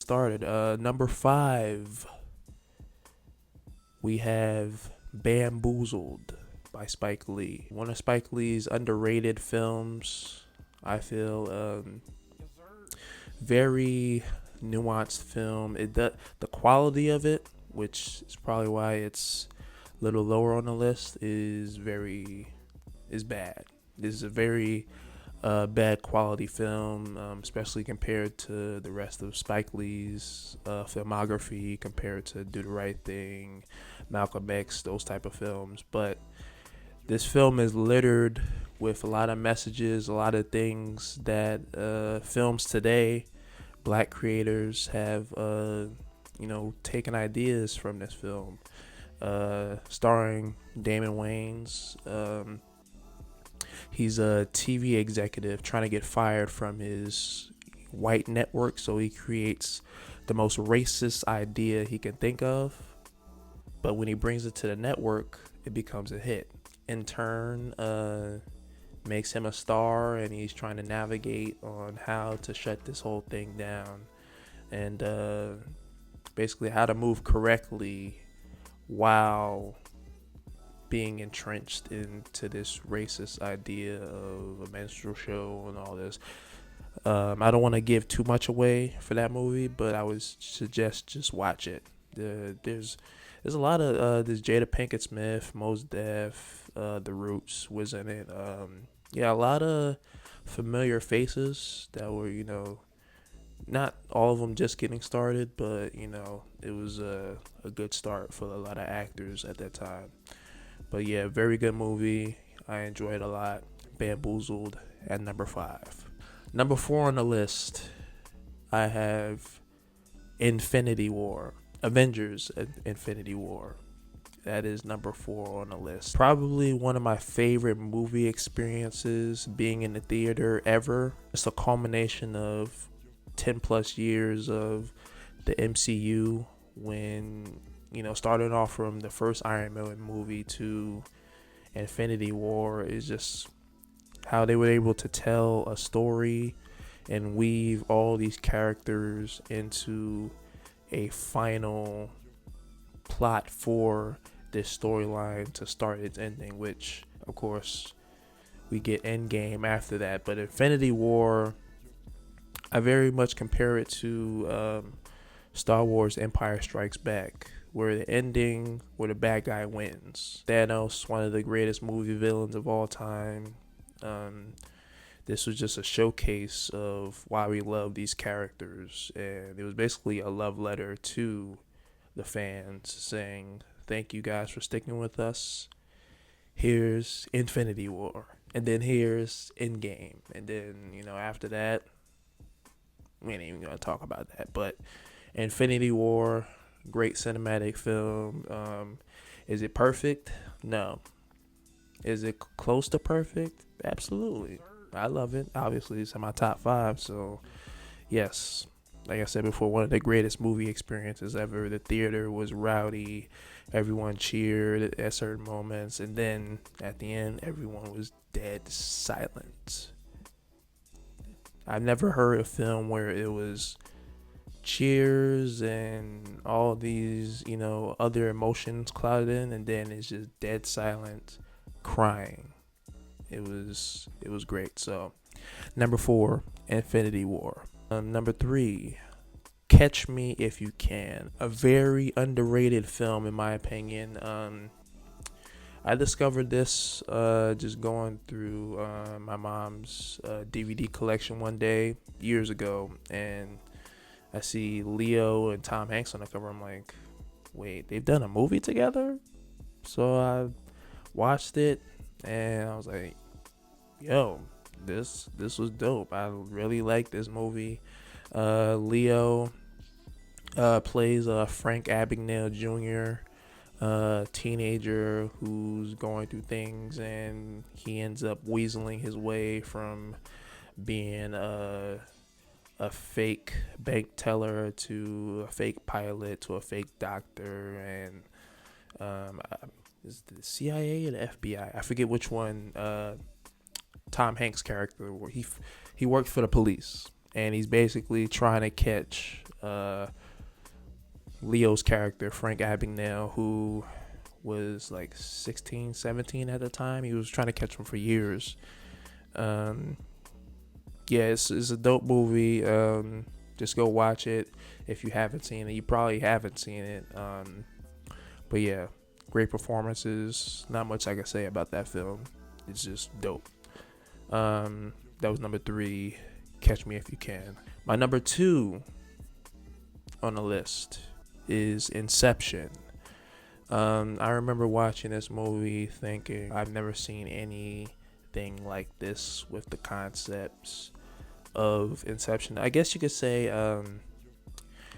Started. Number 5, we have Bamboozled by Spike Lee. One of Spike Lee's underrated films. I feel very nuanced film. The quality of it, which is probably why it's a little lower on the list, is bad. This is a very bad quality film, especially compared to the rest of Spike Lee's filmography, compared to Do the Right Thing, Malcolm X, those type of films. But this film is littered with a lot of messages, a lot of things that films today, black creators have, taken ideas from this film. Starring Damon Wayans. He's a TV executive trying to get fired from his white network, so he creates the most racist idea he can think of. But when he brings it to the network, it becomes a hit. In turn, makes him a star, and he's trying to navigate on how to shut this whole thing down, and basically how to move correctly while being entrenched into this racist idea of a minstrel show and all this. I don't want to give too much away for that movie, but I would suggest just watch it. There's a lot of there's Jada Pinkett Smith, Mos Def, The Roots was in it. A lot of familiar faces that were, not all of them just getting started, but it was a good start for a lot of actors at that time. But yeah, very good movie. I enjoyed it a lot. Bamboozled at number 5. Number 4 on the list, I have Infinity War. Avengers Infinity War. That is number 4 on the list. Probably one of my favorite movie experiences being in the theater ever. It's a culmination of 10 plus years of the MCU, when starting off from the first Iron Man movie to Infinity War, is just how they were able to tell a story and weave all these characters into a final plot for this storyline to start its ending, which of course we get Endgame after that. But Infinity War, I very much compare it to Star Wars Empire Strikes Back, where the ending, where the bad guy wins. Thanos, one of the greatest movie villains of all time. This was just a showcase of why we love these characters, and it was basically a love letter to the fans, saying thank you guys for sticking with us. Here's Infinity War, and then here's Endgame, and then after that, we ain't even gonna talk about that. But Infinity War, great cinematic film. Is it perfect? No. Is it close to perfect? Absolutely. I love it. Obviously, it's in my top 5. So, yes. Like I said before, one of the greatest movie experiences ever. The theater was rowdy. Everyone cheered at certain moments. And then, at the end, everyone was dead silent. I've never heard a film where it was cheers and all these, other emotions clouded in, and then it's just dead silent, crying. It was great. So, number 4, Infinity War. Number 3, Catch Me If You Can. A very underrated film, in my opinion. I discovered this just going through my mom's DVD collection one day years ago, and I see Leo and Tom Hanks on the cover. I'm like, wait, they've done a movie together? So I watched it, and I was like, yo, this was dope. I really like this movie. Leo plays Frank Abagnale Jr., teenager who's going through things, and he ends up weaseling his way from being a fake bank teller to a fake pilot to a fake doctor, and is the CIA or the FBI? I forget which one. Tom Hanks' character, where he worked for the police, and he's basically trying to catch Leo's character, Frank Abagnale, who was like 16, 17 at the time. He was trying to catch him for years. Yeah, it's a dope movie. Just go watch it if you haven't seen it. You probably haven't seen it. But yeah, great performances. Not much I can say about that film. It's just dope. That was number 3, Catch Me If You Can. My number 2 on the list is Inception. I remember watching this movie thinking I've never seen anything like this with the concepts of Inception. I guess you could say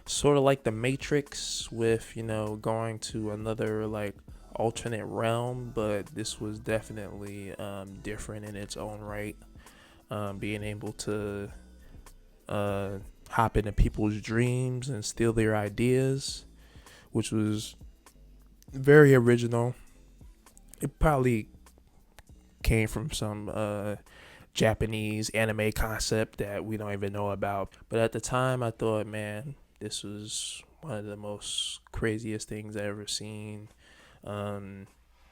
sort of like the Matrix with, going to another like alternate realm, but this was definitely different in its own right. Being able to hop into people's dreams and steal their ideas, which was very original. It probably came from some Japanese anime concept that we don't even know about. But at the time, I thought, man, this was one of the most craziest things I ever seen.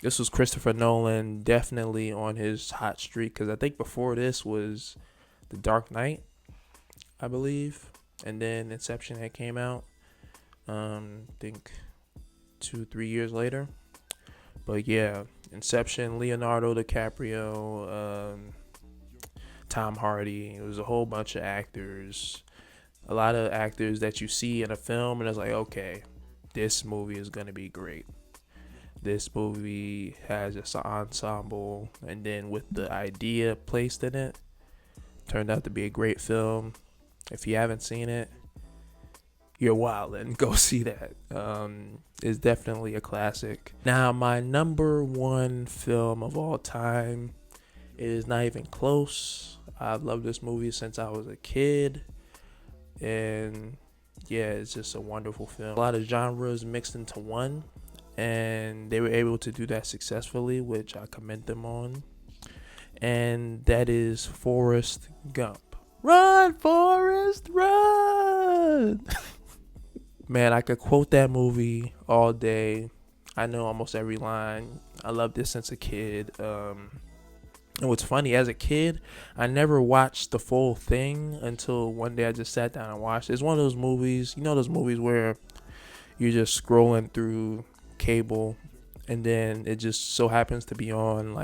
This was Christopher Nolan definitely on his hot streak, because I think before this was The Dark Knight, I believe, and then Inception had came out. I think 2-3 years later. But yeah, Inception, Leonardo DiCaprio, Tom Hardy. It was a whole bunch of actors. A lot of actors that you see in a film and it's like, okay, this movie is going to be great. This movie has this ensemble, and then with the idea placed in it, turned out to be a great film. If you haven't seen it, you're wildin'. Go see that. It's definitely a classic. Now, my number 1 film of all time is not even close. I've loved this movie since I was a kid, and yeah, it's just a wonderful film. A lot of genres mixed into one, and they were able to do that successfully, which I commend them on. And that is Forrest Gump. Run, Forrest, run! Man, I could quote that movie all day. I know almost every line. I loved it since a kid. And what's funny, as a kid, I never watched the full thing until one day I just sat down and watched it. It's one of those movies, those movies where you're just scrolling through cable, and then it just so happens to be on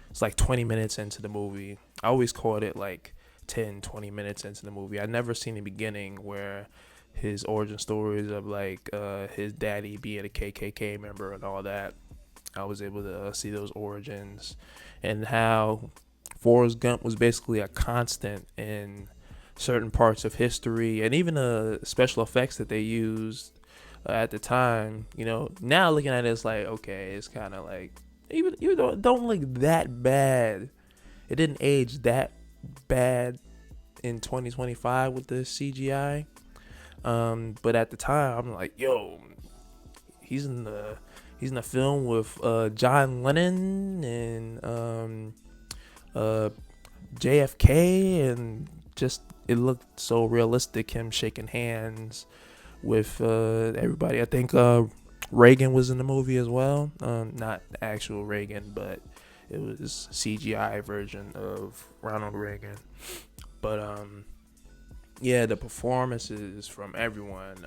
it's like 20 minutes into the movie. I always called it like 10-20 minutes into the movie. I never seen the beginning where his origin stories of like his daddy being a KKK member and all that. I was able to see those origins, and how Forrest Gump was basically a constant in certain parts of history, and even the special effects that they used at the time. Now looking at it, it's like, okay, it's kind of like, even though it don't look that bad, it didn't age that bad in 2025 with the CGI. But at the time, I'm like, yo, he's in the film with John Lennon and JFK, and just it looked so realistic, him shaking hands with everybody. I think Reagan was in the movie as well. Not the actual Reagan, but it was CGI version of Ronald Reagan. But yeah, the performances from everyone.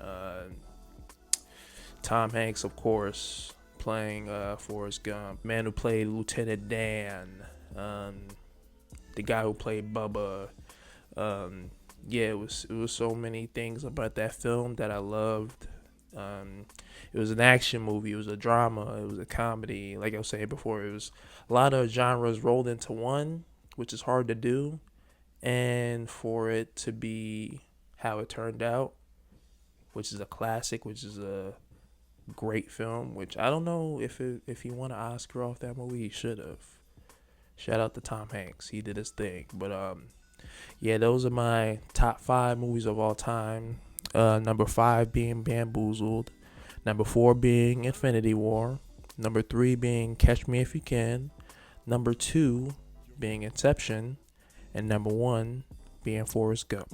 Tom Hanks, of course, playing Forrest Gump. Man who played Lieutenant Dan. The guy who played Bubba. Yeah, it was so many things about that film that I loved. It was an action movie. It was a drama. It was a comedy. Like I was saying before, it was a lot of genres rolled into one, which is hard to do. And for it to be how it turned out, which is a classic, which is a great film, which I don't know if he won an Oscar off that movie. He should have. Shout out to Tom Hanks. He did his thing. But yeah, those are my top 5 movies of all time. Number 5 being Bamboozled. Number 4 being Infinity War. Number 3 being Catch Me If You Can. Number 2 being Inception. And number 1 being Forrest Gump.